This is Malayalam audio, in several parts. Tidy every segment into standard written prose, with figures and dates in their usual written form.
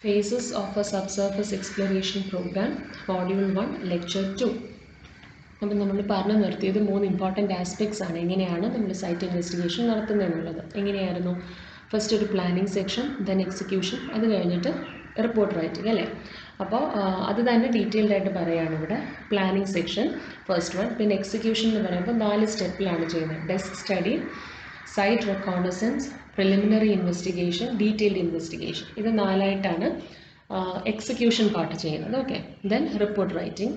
Phases of a Subsurface Exploration Program, Module 1, Lecture 2. അപ്പോൾ നമ്മൾ പറഞ്ഞു നിർത്തിയത് 3 ഇമ്പോർട്ടൻ്റ് ആസ്പെക്ട്സ് ആണ്. എങ്ങനെയാണ് നമ്മൾ സൈറ്റ് ഇൻവെസ്റ്റിഗേഷൻ നടത്തുന്നതെന്നുള്ളത്. എങ്ങനെയായിരുന്നു? ഫസ്റ്റ് ഒരു പ്ലാനിങ് സെക്ഷൻ, ദെൻ എക്സിക്യൂഷൻ, അത് കഴിഞ്ഞിട്ട് റിപ്പോർട്ട് റൈറ്റിംഗ് അല്ലേ. അപ്പോൾ അത് തന്നെ ഡീറ്റെയിൽഡ് ആയിട്ട് പറയുകയാണ് ഇവിടെ. പ്ലാനിങ് സെക്ഷൻ ഫസ്റ്റ് വൺ, പിന്നെ എക്സിക്യൂഷൻ എന്ന് പറയുമ്പോൾ 4 സ്റ്റെപ്പിലാണ് ചെയ്യുന്നത്. Desk study, site reconnaissance, preliminary investigation, detailed investigation. ഇത് 4ആയിട്ടാണ് എക്സിക്യൂഷൻ പാർട്ട് ചെയ്യുന്നത്. Okay, then report writing.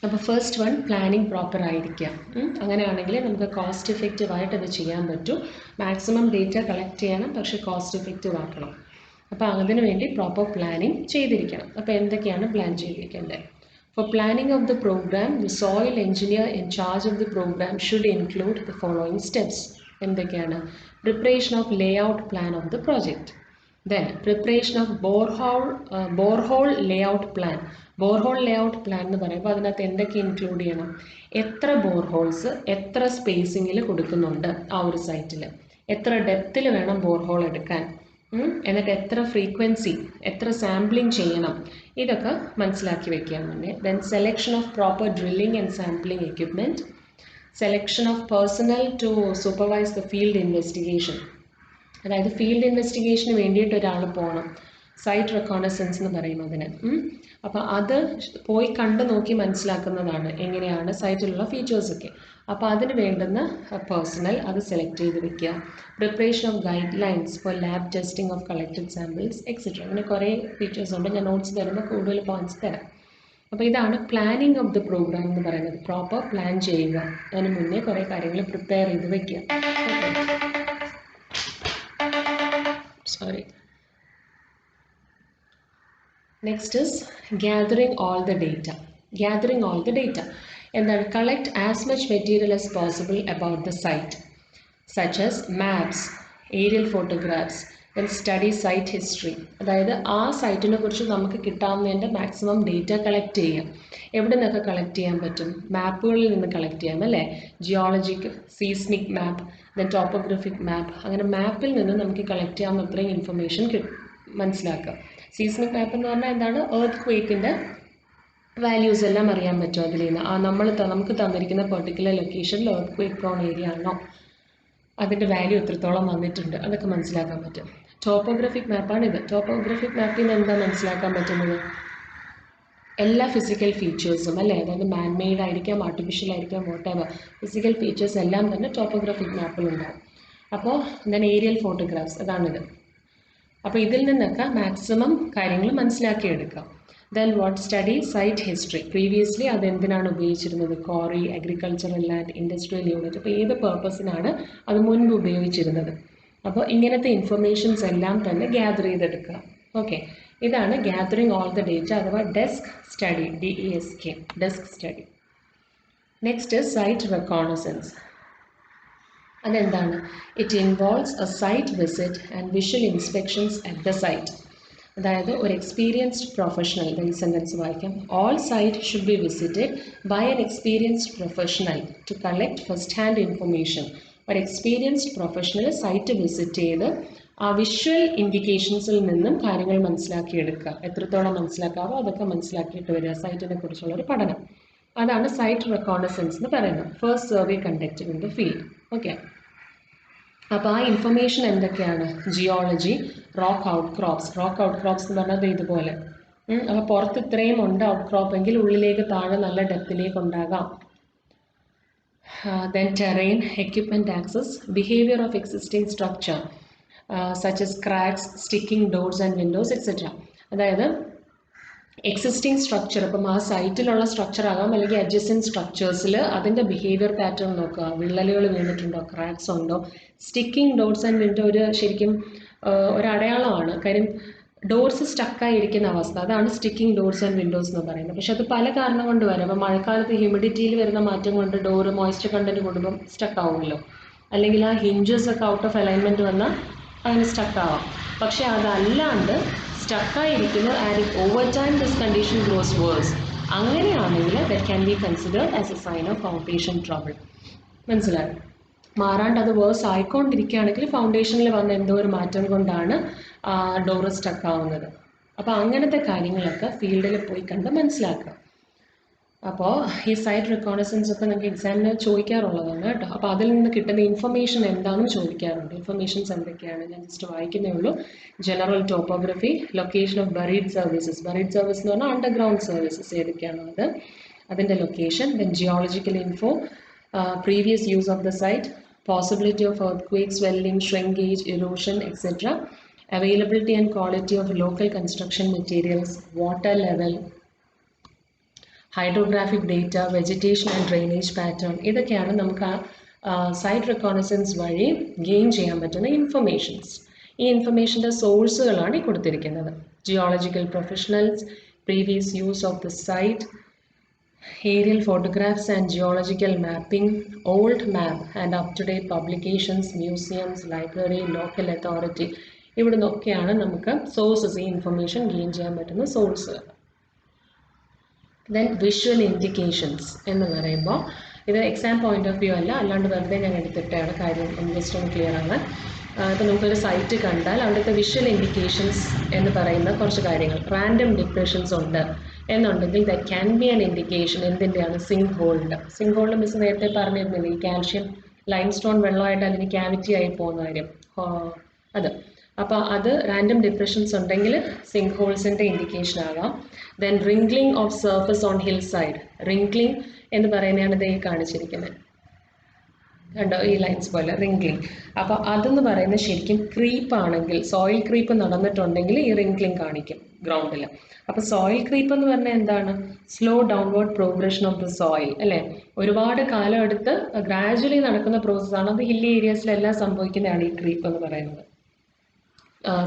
അപ്പോൾ ഫസ്റ്റ് വൺ പ്ലാനിങ് പ്രോപ്പർ ആയിരിക്കാം. അങ്ങനെയാണെങ്കിൽ നമുക്ക് കോസ്റ്റ് എഫക്റ്റീവ് ആയിട്ട് അത് ചെയ്യാൻ പറ്റും. മാക്സിമം ഡേറ്റ കളക്ട് ചെയ്യണം, പക്ഷേ കോസ്റ്റ് എഫക്റ്റീവ് ആക്കണം. അപ്പോൾ അതിനു വേണ്ടി പ്രോപ്പർ പ്ലാനിങ് ചെയ്തിരിക്കണം. അപ്പോൾ എന്തൊക്കെയാണ് plan ചെയ്തിരിക്കേണ്ടത്? For planning of the program, the soil engineer in charge of the program should include the following steps. എന്തൊക്കെയാണ്? Preparation of layout plan of the project. Then preparation of borehole layout plan. Borehole layout plan എന്ന് പറയുമ്പോൾ അതിനകത്ത് എന്തൊക്കെ ഇൻക്ലൂഡ് ചെയ്യണം? എത്ര ബോർഹോൾസ് എത്ര സ്പേസിങ്ങിൽ കൊടുക്കുന്നുണ്ട് ആ ഒരു സൈറ്റിൽ, എത്ര ഡെപ്തിൽ വേണം ബോർഹോൾ എടുക്കാൻ, എന്നിട്ട് എത്ര ഫ്രീക്വൻസി, എത്ര സാമ്പിളിംഗ് ചെയ്യണം, ഇതൊക്കെ മനസ്സിലാക്കി വെക്കാൻ വേണ്ടി. Then selection of proper drilling and sampling equipment, selection of personnel to supervise the field investigation. അതായത് ഫീൽഡ് ഇൻവെസ്റ്റിഗേഷന് വേണ്ടിയിട്ട് ഒരാൾ പോകണം, സൈറ്റ് റെക്കോണസൻസ് എന്ന് പറയും അതിന്. അപ്പോൾ അത് പോയി കണ്ടു നോക്കി മനസ്സിലാക്കുന്നതാണ് എങ്ങനെയാണ് സൈറ്റിലുള്ള ഫീച്ചേഴ്സൊക്കെ. അപ്പോൾ അതിന് വേണ്ടുന്ന പേഴ്സണൽ അത് സെലക്ട് ചെയ്ത് വെക്കുക. Preparation of guidelines for lab testing of collected samples etcetera. അങ്ങനെ കുറേ ഫീച്ചേഴ്സ് ഉണ്ട്. ഞാൻ നോട്ട്സ് തരുമ്പോൾ കൂടുതൽ പോയിന്റ്സ് തരാം. അപ്പോൾ ഇതാണ് പ്ലാനിങ് ഓഫ് ദി പ്രോഗ്രാം എന്ന് പറയുന്നത്. പ്രോപ്പർ പ്ലാൻ ചെയ്യുക, അതിന് മുന്നേ കുറേ കാര്യങ്ങൾ പ്രിപ്പയർ ചെയ്ത് വെക്കുക. Next is gathering all the data. Gathering all the data. എന്താണ്? Collect as much material as possible about the site, such as maps, aerial photographs, then study site history. അതായത് ആ സൈറ്റിനെ കുറിച്ച് നമുക്ക് കിട്ടാവുന്നതിൻ്റെ മാക്സിമം ഡേറ്റ കളക്ട് ചെയ്യാം. എവിടെ നിന്നൊക്കെ കളക്ട് ചെയ്യാൻ പറ്റും? മാപ്പുകളിൽ നിന്ന് കളക്ട് ചെയ്യാം അല്ലേ. ജിയോളജിക്, സീസ്മിക് മാപ്പ്, ദെൻ ടോപ്പോഗ്രഫിക് മാപ്പ്. അങ്ങനെ മാപ്പിൽ നിന്ന് നമുക്ക് കളക്ട് ചെയ്യാവുന്ന അത്രയും ഇൻഫർമേഷൻ മനസ്സിലാക്കുക. സീസ്മിക് മാപ്പ് എന്ന് പറഞ്ഞാൽ എന്താണ്? എർത്ത് ക്വേക്കിൻ്റെ വാല്യൂസ് എല്ലാം അറിയാൻ പറ്റും അതിൽ നിന്ന്. നമുക്ക് തന്നിരിക്കുന്ന പെർട്ടിക്കുലർ ലൊക്കേഷനിൽ എർത്ത് ക്വേക്ക് പ്രോൺ ഏരിയ ആണോ, അതിൻ്റെ വാല്യൂ എത്രത്തോളം വന്നിട്ടുണ്ട്, അതൊക്കെ മനസ്സിലാക്കാൻ പറ്റും. ടോപ്പോഗ്രഫിക് മാപ്പാണിത്. ടോപ്പോഗ്രഫിക് മാപ്പിൽ നിന്ന് എന്താ മനസ്സിലാക്കാൻ പറ്റുന്നത്? എല്ലാ ഫിസിക്കൽ ഫീച്ചേഴ്സും അല്ലേ. അതായത് മാൻ മെയ്ഡ് ആയിരിക്കാം, ആർട്ടിഫിഷ്യൽ ആയിരിക്കാം, വോട്ടെവർ, ഫിസിക്കൽ ഫീച്ചേഴ്സ് എല്ലാം തന്നെ ടോപ്പോഗ്രഫിക് മാപ്പിലുണ്ടാകും. അപ്പോൾ ദെൻ ഏരിയൽ ഫോട്ടോഗ്രാഫ്സ്, അതാണിത്. അപ്പോൾ ഇതിൽ നിന്നൊക്കെ മാക്സിമം കാര്യങ്ങൾ മനസ്സിലാക്കിയെടുക്കാം. Then what study site history. Previously അതെന്തിനാണ് ഉപയോഗിച്ചിരുന്നത്? Quarry, agricultural land, industrial unit. അപ്പോൾ ഏത് പർപ്പസിനാണ് അത് മുൻപ് ഉപയോഗിച്ചിരുന്നത്? അപ്പോൾ ഇങ്ങനത്തെ ഇൻഫർമേഷൻസ് എല്ലാം തന്നെ ഗ്യാദർ ചെയ്തെടുക്കുക. ഓക്കെ, ഇതാണ് ഗ്യാദറിങ് ഓൾ ദ ഡേറ്റ അഥവാ desk study, DESK, desk study. Next site reconnaissance. അതെന്താണ്? It involves a site visit and visual inspections at the site. അതായത് ഒരു എക്സ്പീരിയൻസ്ഡ് പ്രൊഫഷണൽ, ഈ സെൻറ്റൻസ് വായിക്കാം. All site should be visited by an experienced professional to collect first hand information. ഒരു എക്സ്പീരിയൻസ്ഡ് പ്രൊഫഷണൽ സൈറ്റ് വിസിറ്റ് ചെയ്ത് ആ വിഷ്വൽ ഇൻഡിക്കേഷൻസിൽ നിന്നും കാര്യങ്ങൾ മനസ്സിലാക്കിയെടുക്കുക. എത്രത്തോളം മനസ്സിലാക്കാവോ അതൊക്കെ മനസ്സിലാക്കിയിട്ട് വരിക. സൈറ്റിനെ കുറിച്ചുള്ളൊരു പഠനം, അതാണ് സൈറ്റ് റെക്കോണസൻസ് എന്ന് പറയുന്നത്. First survey conducted in the field. Okay, അപ്പോൾ ആ ഇൻഫർമേഷൻ എന്തൊക്കെയാണ്? Geology, rock out crops. Rock out crops എന്ന് പറഞ്ഞത് ഇതുപോലെ. അപ്പോൾ പുറത്ത് ഇത്രയും ഉണ്ട് ഔട്ട് ക്രോപ്പ് എങ്കിൽ ഉള്ളിലേക്ക് താഴെ നല്ല ഡെപ്തിലേക്ക് ഉണ്ടാകാം. Then terrain, equipment access, behaviour of existing structure such as cracks, sticking doors and Windows etcetera. അതായത് എക്സിസ്റ്റിംഗ് സ്ട്രക്ചർ, അപ്പം ആ സൈറ്റിലുള്ള സ്ട്രക്ചർ ആകാം, അല്ലെങ്കിൽ അഡ്ജസൻറ്റ് സ്ട്രക്ചേഴ്സിൽ അതിൻ്റെ ബിഹേവിയർ പാറ്റേൺ നോക്കുക. വിള്ളലുകൾ വീണിട്ടുണ്ടോ, ക്രാക്സ് ഉണ്ടോ. സ്റ്റിക്കിംഗ് ഡോർസ് ആൻഡ് വിൻഡോ ശരിക്കും ഒരു അടയാളമാണ്. കാര്യം ഡോർസ് സ്റ്റക്കായിരിക്കുന്ന അവസ്ഥ, അതാണ് സ്റ്റിക്കിംഗ് ഡോർസ് ആൻഡ് വിൻഡോസ് എന്ന് പറയുന്നത്. പക്ഷെ അത് പല കാരണം കൊണ്ട് വരാം. അപ്പോൾ മഴക്കാലത്ത് ഹ്യൂമിഡിറ്റിയിൽ വരുന്ന മാറ്റം കൊണ്ട് ഡോറ് മോയ്സ്ചർ കണ്ടൻറ്റ് കൂടുമ്പം സ്റ്റക്ക് ആവുമല്ലോ, അല്ലെങ്കിൽ ആ ഹിഞ്ചസ് ഒക്കെ ഔട്ട് ഓഫ് അലൈൻമെൻറ്റ് വന്നാൽ അങ്ങനെ സ്റ്റക്ക് ആവാം. പക്ഷെ അതല്ലാണ്ട് സ്റ്റക്കായിരിക്കുന്നു and over time this condition grows worse, അങ്ങനെയാണെങ്കിൽ that can be considered as a sign of foundation trouble. മനസ്സിലായി? മാറാണ്ട് അത് വേഴ്സ് ആയിക്കൊണ്ടിരിക്കുകയാണെങ്കിൽ ഫൗണ്ടേഷനിൽ വന്ന എന്തോ ഒരു മാറ്റം കൊണ്ടാണ് ഡോറ് സ്റ്റക്ക് ആവുന്നത്. അപ്പോൾ അങ്ങനത്തെ കാര്യങ്ങളൊക്കെ ഫീൽഡിൽ പോയി കണ്ട് മനസ്സിലാക്കുക. അപ്പോൾ ഈ സൈറ്റ് റെക്കോണസൻസ് ഒക്കെ നമുക്ക് എക്സാമിന് ചോദിക്കാറുള്ളതാണ് കേട്ടോ. അപ്പോൾ അതിൽ നിന്ന് കിട്ടുന്ന ഇൻഫർമേഷൻ എന്താണെന്ന് ചോദിക്കാറുണ്ട്. ഇൻഫർമേഷൻസ് എന്തൊക്കെയാണ് ഞാൻ ജസ്റ്റ് വായിക്കുന്നേ ഉള്ളൂ. General topography, location of buried services. Buried service എന്ന് പറഞ്ഞാൽ അണ്ടർഗ്രൗണ്ട് സർവീസസ് ഏതൊക്കെയാണോ അത്, അതിൻ്റെ location. Then geological info, previous use of the site, possibility of earthquake, swelling, shrinkage, erosion, etc. Availability and quality of local construction materials, water level, hydrographic data, vegetation and drainage pattern. ഇതൊക്കെയാണ് നമുക്ക് സൈറ്റ് റെക്കോണസൻസ് വഴി ഗെയിൻ ചെയ്യാൻ പറ്റുന്ന ഇൻഫർമേഷൻസ്. ഈ ഇൻഫർമേഷൻ്റെ സോഴ്സുകളാണ് ഈ കൊടുത്തിരിക്കുന്നത്. Geological professionals, previous use of the site, aerial photographs and geological mapping, old map and up to date publications, museums, library, local authority. ഇവിടെ നിന്നൊക്കെയാണ് നമുക്ക് സോഴ്സസ്, ഈ ഇൻഫർമേഷൻ ഗെയിൻ ചെയ്യാൻ പറ്റുന്ന സോഴ്സുകൾ. ദെൻ വിഷ്വൽ ഇൻഡിക്കേഷൻസ് എന്ന് പറയുമ്പോൾ ഇത് എക്സാം പോയിന്റ് ഓഫ് വ്യൂ അല്ല, അല്ലാണ്ട് വെറുതെ ഞാൻ എടുത്തിട്ടാണ് കാര്യം ജസ്റ്റ് ഒന്ന് ക്ലിയർ ആണ്. ഇപ്പോൾ നമുക്കൊരു സൈറ്റ് കണ്ടാൽ അവിടുത്തെ വിഷ്വൽ ഇൻഡിക്കേഷൻസ് എന്ന് പറയുന്ന കുറച്ച് കാര്യങ്ങൾ, റാൻഡം ഡിപ്രഷൻസ് ഉണ്ട് എന്നുണ്ടെങ്കിൽ that can be an indication. എന്തിൻ്റെയാണ്? സിങ്ക് ഹോളിൻ്റെ. സിങ്ക് ഹോളിൽ മിസ് നേരത്തെ പറഞ്ഞിരുന്നില്ല, ഈ കാൽഷ്യം ലൈം സ്റ്റോൺ വെള്ളമായിട്ട് അതിന് ക്യാവിറ്റി ആയി പോകുന്ന കാര്യം, അത്. അപ്പോൾ അത് റാൻഡം ഡിപ്രഷൻസ് ഉണ്ടെങ്കിൽ സിങ്ക് ഹോൾസിൻ്റെ ഇൻഡിക്കേഷൻ ആകാം. Then Ringling of surface on hill side. Ringling എന്ന് പറയുന്നതാണ് ഇത് ഈ കാണിച്ചിരിക്കുന്നത്, കണ്ടോ ഈ ലൈൻസ് പോലെ റിംഗ്ലിംഗ്. അപ്പോൾ അതെന്ന് പറയുന്നത് ശരിക്കും ക്രീപ്പ് ആണെങ്കിൽ, സോയിൽ ക്രീപ്പ് നടന്നിട്ടുണ്ടെങ്കിൽ ഈ റിംഗ്ലിംഗ് കാണിക്കും ഗ്രൗണ്ടിൽ. അപ്പോൾ സോയിൽ ക്രീപ്പ് എന്ന് പറഞ്ഞാൽ എന്താണ്? Slow downward progression of the soil, അല്ലേ? ഒരുപാട് കാലം എടുത്ത് ഗ്രാജുവലി നടക്കുന്ന പ്രോസസ്സാണ്. അത് ഹില്ലി ഏരിയാസിലെല്ലാം സംഭവിക്കുന്നതാണ് ഈ ക്രീപ്പ് എന്ന് പറയുന്നത്.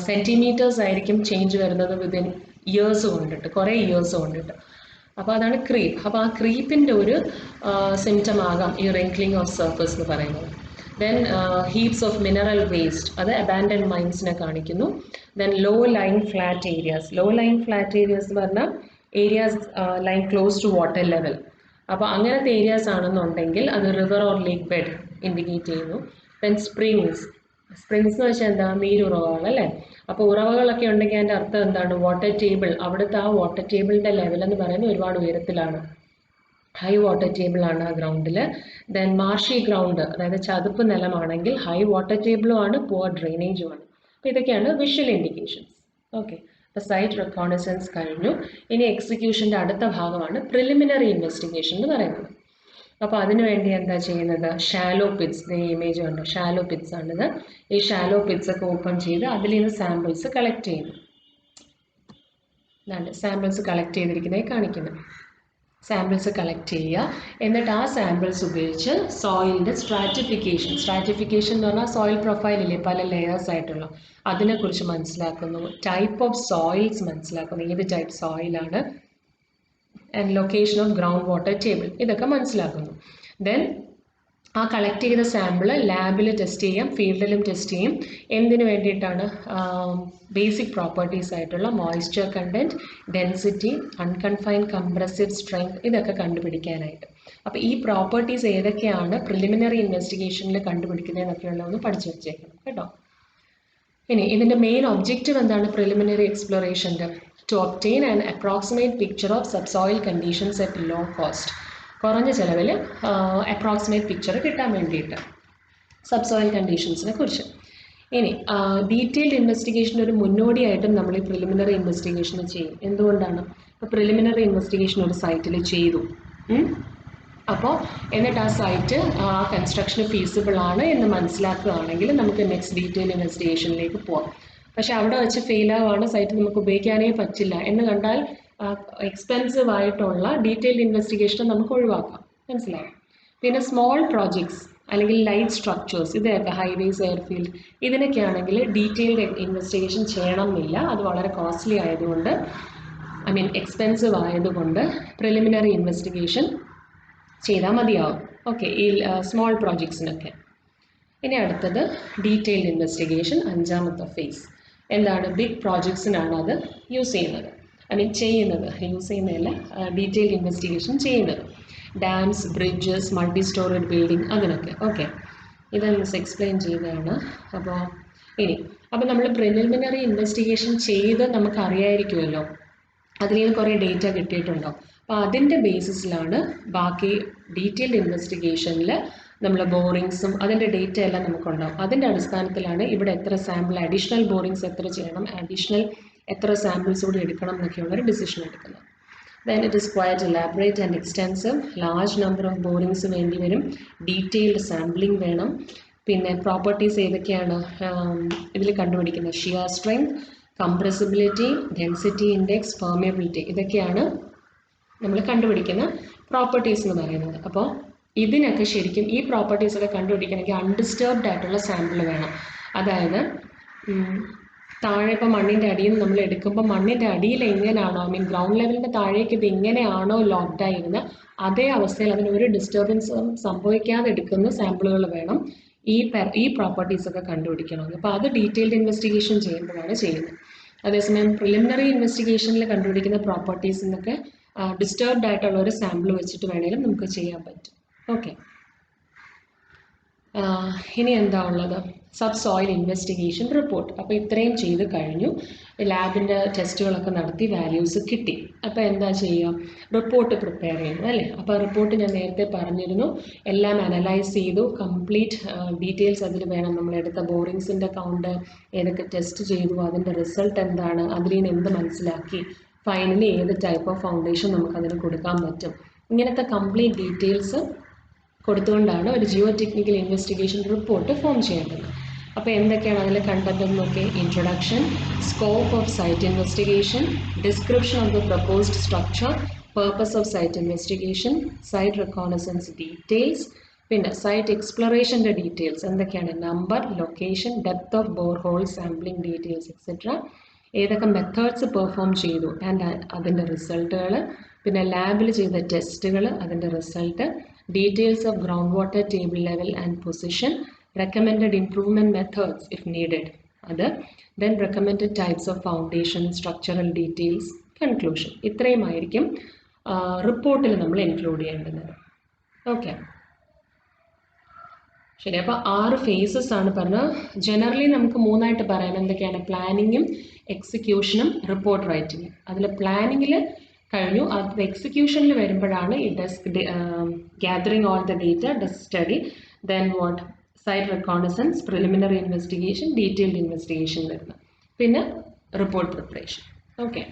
സെൻറ്റിമീറ്റേഴ്സ് ആയിരിക്കും ചേഞ്ച് വരുന്നത് വിതിൻ ഇയേഴ്സ് കൊണ്ടിട്ട്, കുറേ ഇയേഴ്സ് കൊണ്ടിട്ട്. അപ്പോൾ അതാണ് ക്രീപ്പ്. അപ്പോൾ ആ ക്രീപ്പിൻ്റെ ഒരു സിംറ്റം ആകാം ഈ റിംഗ്ലിംഗ് ഓഫ് സർഫസ് എന്ന് പറയുന്നത്. Then heaps of mineral waste, അത് അബാൻഡൻ മൈൻസിനെ കാണിക്കുന്നു. Then low line flat areas. Low line flat areas എന്ന് പറഞ്ഞാൽ areas line close to water level. അപ്പോൾ അങ്ങനത്തെ ഏരിയാസ് ആണെന്നുണ്ടെങ്കിൽ അത് river or lake bed indicate ചെയ്യുന്നു. Then springs. സ്പ്രിങ്സ് എന്ന് വെച്ചാൽ എന്താ? നീരുറവകൾ, അല്ലേ? അപ്പോൾ ഉറവകളൊക്കെ ഉണ്ടെങ്കിൽ അതിൻ്റെ അർത്ഥം എന്താണ്? വാട്ടർ ടേബിൾ, അവിടുത്തെ ആ വാട്ടർ ടേബിളിൻ്റെ ലെവൽ എന്ന് പറയുന്നത് ഒരുപാട് ഉയരത്തിലാണ്, ഹൈ വാട്ടർ ടേബിൾ ആണ് ആ ഗ്രൗണ്ടിൽ. ദെൻ മാർഷി ഗ്രൗണ്ട്, അതായത് ചതുപ്പ് നിലമാണെങ്കിൽ ഹൈ വാട്ടർ ടേബിളും ആണ്, പുവർ ഡ്രെയിനേജും ആണ്. അപ്പോൾ ഇതൊക്കെയാണ് വിഷ്വൽ ഇൻഡിക്കേഷൻസ്. ഓക്കെ, അപ്പോൾ സൈറ്റ് റെക്കോണസൻസ് കഴിഞ്ഞു. ഇനി എക്സിക്യൂഷൻ്റെ അടുത്ത ഭാഗമാണ് പ്രിലിമിനറി ഇൻവെസ്റ്റിഗേഷൻ എന്ന് പറയുന്നത്. അപ്പോൾ അതിനുവേണ്ടി എന്താ ചെയ്യുന്നത്? ഷാലോ പിറ്റ്സ്, ഈ ഇമേജ് കണ്ടോ, ഷാലോ പിറ്റ്സ് ആണിത്. ഈ ഷാലോ പിറ്റ്സ് ഒക്കെ ഓപ്പൺ ചെയ്ത് അതിൽ നിന്ന് സാമ്പിൾസ് കളക്ട് ചെയ്യുന്നു. സാമ്പിൾസ് കളക്ട് ചെയ്തിരിക്കുന്നതായി കാണിക്കുന്നു. സാമ്പിൾസ് കളക്ട് ചെയ്യുക, എന്നിട്ട് ആ സാമ്പിൾസ് ഉപയോഗിച്ച് സോയിലിൻ്റെ സ്ട്രാറ്റിഫിക്കേഷൻ എന്ന് പറഞ്ഞാൽ സോയിൽ പ്രൊഫൈലില്ലേ, പല ലെയേഴ്സ് ആയിട്ടുള്ള, അതിനെക്കുറിച്ച് മനസ്സിലാക്കുന്നു. ടൈപ്പ് ഓഫ് സോയിൽസ് മനസ്സിലാക്കുന്നു, ഏത് ടൈപ്പ് സോയിലാണ്, and location of ground water table, ഇതൊക്കെ മനസ്സിലാക്കുന്നു. ദെൻ ആ കളക്ട് ചെയ്ത സാമ്പിൾ ലാബിൽ ടെസ്റ്റ് ചെയ്യാം, ഫീൽഡിലും ടെസ്റ്റ് ചെയ്യും. എന്തിനു വേണ്ടിയിട്ടാണ്? ബേസിക് പ്രോപ്പർട്ടീസ് ആയിട്ടുള്ള moisture content, density, unconfined compressive strength, ഇതൊക്കെ കണ്ടുപിടിക്കാനായിട്ട്. അപ്പോൾ ഈ പ്രോപ്പർട്ടീസ് ഏതൊക്കെയാണ് പ്രിലിമിനറി ഇൻവെസ്റ്റിഗേഷനിൽ കണ്ടുപിടിക്കുന്നതെന്നൊക്കെയുള്ളതൊന്ന് പഠിച്ചു വെച്ചേക്കണം കേട്ടോ. ഇനി ഇതിൻ്റെ മെയിൻ ഒബ്ജക്റ്റീവ് എന്താണ് preliminary എക്സ്പ്ലോറേഷൻ്റെ? To obtain an approximate picture of subsoil conditions at low cost. കുറഞ്ഞ ചിലവിൽ അപ്രോക്സിമേറ്റ് പിക്ചർ കിട്ടാൻ വേണ്ടിയിട്ട് സബ്സോയിൽ കണ്ടീഷൻസിനെ കുറിച്ച്. ഇനി ഡീറ്റെയിൽഡ് ഇൻവെസ്റ്റിഗേഷൻ ഒരു മുന്നോടിയായിട്ടും നമ്മൾ ഈ പ്രിലിമിനറി ഇൻവെസ്റ്റിഗേഷൻ ചെയ്യും. എന്തുകൊണ്ടാണ്? ഇപ്പോൾ പ്രിലിമിനറി ഇൻവെസ്റ്റിഗേഷൻ ഒരു സൈറ്റിൽ ചെയ്തു, അപ്പോൾ എന്നിട്ട് ആ സൈറ്റ് ആ കൺസ്ട്രക്ഷന് ഫീസിബിൾ ആണ് എന്ന് മനസ്സിലാക്കുകയാണെങ്കിൽ നമുക്ക് നെക്സ്റ്റ് ഡീറ്റെയിൽ ഇൻവെസ്റ്റിഗേഷനിലേക്ക് പോവാം. പക്ഷെ അവിടെ വെച്ച് ഫെയിൽ ആവുകയാണ്, സൈറ്റ് നമുക്ക് ഉപയോഗിക്കാനേ പറ്റില്ല എന്ന് കണ്ടാൽ എക്സ്പെൻസീവ് ആയിട്ടുള്ള ഡീറ്റെയിൽഡ് ഇൻവെസ്റ്റിഗേഷൻ നമുക്ക് ഒഴിവാക്കാം. മനസ്സിലാവും? പിന്നെ സ്മോൾ പ്രോജക്ട്സ് അല്ലെങ്കിൽ ലൈറ്റ് സ്ട്രക്ചേഴ്സ്, ഇതൊക്കെ ഹൈവേസ്, എയർഫീൽഡ്, ഇതിനൊക്കെ ആണെങ്കിൽ ഡീറ്റെയിൽഡ് ഇൻവെസ്റ്റിഗേഷൻ ചെയ്യണമെന്നില്ല. അത് വളരെ കോസ്റ്റ്ലി ആയതുകൊണ്ട്, എക്സ്പെൻസീവ് ആയതുകൊണ്ട് പ്രിലിമിനറി ഇൻവെസ്റ്റിഗേഷൻ ചെയ്താൽ മതിയാവും. ഓക്കെ, ഈ സ്മോൾ പ്രോജക്ട്സിനൊക്കെ. ഇനി അടുത്തത് ഡീറ്റെയിൽഡ് ഇൻവെസ്റ്റിഗേഷൻ, അഞ്ചാമത്തെ ഫേസ്. എന്താണ്? ബിഗ് പ്രോജക്ട്സിനാണ് അത് യൂസ് ചെയ്യുന്നത്, യൂസ് ചെയ്യുന്നതല്ല, ഡീറ്റെയിൽഡ് ഇൻവെസ്റ്റിഗേഷൻ ചെയ്യുന്നത്. Dams, bridges, multi storeyed building, അതിനൊക്കെ. ഓക്കെ, ഇത് മിസ് എക്സ്പ്ലെയിൻ ചെയ്തതാണ്. അപ്പോൾ നമ്മൾ പ്രിലിമിനറി ഇൻവെസ്റ്റിഗേഷൻ ചെയ്ത് നമുക്കറിയായിരിക്കുമല്ലോ, അതിൽ നിന്ന് കുറേ ഡേറ്റ കിട്ടിയിട്ടുണ്ടോ. അപ്പോൾ അതിൻ്റെ ബേസിസിലാണ് ബാക്കി ഡീറ്റെയിൽഡ് ഇൻവെസ്റ്റിഗേഷനിൽ നമ്മൾ ബോറിങ്സും അതിൻ്റെ ഡേറ്റ എല്ലാം നമുക്കുണ്ടാവും. അതിൻ്റെ അടിസ്ഥാനത്തിലാണ് ഇവിടെ എത്ര സാമ്പിൾ അഡീഷണൽ ബോറിങ്സ് എത്ര ചെയ്യണം, അഡീഷണൽ എത്ര സാമ്പിൾസ് കൂടി എടുക്കണം എന്നൊക്കെയുള്ളൊരു ഡിസിഷൻ എടുക്കുന്നത്. Then it is quite elaborate and extensive. Large number of borings വേണ്ടി വരും, ഡീറ്റെയിൽഡ് സാമ്പിളിംഗ് വേണം. പിന്നെ പ്രോപ്പർട്ടീസ് ഏതൊക്കെയാണ് ഇതിൽ കണ്ടുപിടിക്കുന്നത്? Shear strength, compressibility, density index, permeability, ഇതൊക്കെയാണ് നമ്മൾ കണ്ടുപിടിക്കുന്ന പ്രോപ്പർട്ടീസ് എന്ന് പറയുന്നത്. അപ്പോൾ ഇതിനൊക്കെ ശരിക്കും ഈ പ്രോപ്പർട്ടീസൊക്കെ കണ്ടുപിടിക്കണമെങ്കിൽ അൺഡിസ്റ്റർബ്ഡ് ആയിട്ടുള്ള സാമ്പിൾ വേണം. അതായത് താഴെ ഇപ്പോൾ മണ്ണിൻ്റെ അടിയിൽ നിന്ന് നമ്മൾ എടുക്കുമ്പോൾ മണ്ണിൻ്റെ അടിയിൽ എങ്ങനെയാണോ, ഗ്രൗണ്ട് ലെവലിൻ്റെ താഴേക്ക് ഇത് എങ്ങനെയാണോ ലോക്ക്ഡായിരുന്നത് അതേ അവസ്ഥയിൽ അതിനൊരു ഡിസ്റ്റർബൻസും സംഭവിക്കാതെ എടുക്കുന്ന സാമ്പിളുകൾ വേണം ഈ പ്രോപ്പർട്ടീസൊക്കെ കണ്ടുപിടിക്കണമെങ്കിൽ. അപ്പോൾ അത് ഡീറ്റെയിൽഡ് ഇൻവെസ്റ്റിഗേഷൻ ചെയ്യുമ്പോഴാണ് ചെയ്യുന്നത്. അതേസമയം പ്രിലിമിനറി ഇൻവെസ്റ്റിഗേഷനിൽ കണ്ടുപിടിക്കുന്ന പ്രോപ്പർട്ടീസിനൊക്കെ ഡിസ്റ്റർബ്ഡ് ആയിട്ടുള്ള ഒരു സാമ്പിൾ വെച്ചിട്ട് വേണമെങ്കിലും നമുക്ക് ചെയ്യാൻ പറ്റും. ഓക്കെ, ഇനി എന്താ ഉള്ളത്? Sub soil investigation report. അപ്പോൾ ഇത്രയും ചെയ്ത് കഴിഞ്ഞു, ലാബിൻ്റെ ടെസ്റ്റുകളൊക്കെ നടത്തി വാല്യൂസ് കിട്ടി. അപ്പോൾ എന്താ ചെയ്യുക? റിപ്പോർട്ട് പ്രിപ്പയർ ചെയ്യുന്നു അല്ലേ? അപ്പോൾ റിപ്പോർട്ട് ഞാൻ നേരത്തെ പറഞ്ഞിരുന്നു, എല്ലാം അനലൈസ് ചെയ്തു, കംപ്ലീറ്റ് ഡീറ്റെയിൽസ് അതിൽ വേണം. നമ്മളെടുത്ത ബോറിങ്സിൻ്റെ കൗണ്ട്, ഏതൊക്കെ ടെസ്റ്റ് ചെയ്തു, അതിൻ്റെ റിസൾട്ട് എന്താണ്, അതിൽ നിന്ന് എന്ത് മനസ്സിലാക്കി, ഫൈനലി ഏത് ടൈപ്പ് ഓഫ് ഫൗണ്ടേഷൻ നമുക്കതിന് കൊടുക്കാൻ പറ്റും, ഇങ്ങനത്തെ കംപ്ലീറ്റ് ഡീറ്റെയിൽസ് കൊടുത്തുകൊണ്ടാണ് ഒരു geo technical investigation report form ചെയ്യേണ്ടത്. അപ്പോൾ എന്തൊക്കെയാണ് അതിൽ കണ്ടെത്തുന്നതൊക്കെ? Introduction, scope of site investigation, description of the proposed structure, purpose of site investigation, site reconnaissance details, പിന്നെ സൈറ്റ് എക്സ്പ്ലോറേഷൻ്റെ ഡീറ്റെയിൽസ് എന്തൊക്കെയാണ്? Number, location, depth of bore hole, sampling details etcetera, ഏതൊക്കെ മെത്തേഡ്സ് പെർഫോം ചെയ്തു ആൻഡ് അതിൻ്റെ റിസൾട്ടുകൾ, പിന്നെ ലാബിൽ ചെയ്ത ടെസ്റ്റുകൾ, അതിൻ്റെ result, details of groundwater table level and position, recommended improvement methods if needed, then recommended types of foundation, structural details, conclusion. ഇത്രയുമായിരിക്കും റിപ്പോർട്ടിൽ നമ്മൾ ഇൻക്ലൂഡ് ചെയ്യേണ്ടത്. ഓക്കെ, ശരി. അപ്പോൾ 6 ഫേസസ് ആണ് പറഞ്ഞത്. ജനറലി നമുക്ക് 3ആയിട്ട് പറയാം. എന്തൊക്കെയാണ്? പ്ലാനിങ്ങും എക്സിക്യൂഷനും റിപ്പോർട്ട് റൈറ്റിങ്ങും. അതിൽ പ്ലാനിങ്ങിൽ കഴിഞ്ഞു, അത് എക്സിക്യൂഷനിൽ വരുമ്പോഴാണ് ഈ gathering all the data, desk study, then what? Site reconnaissance, preliminary investigation, detailed investigation വരുന്നത്, പിന്നെ റിപ്പോർട്ട് പ്രിപ്പറേഷൻ. ഓക്കെ.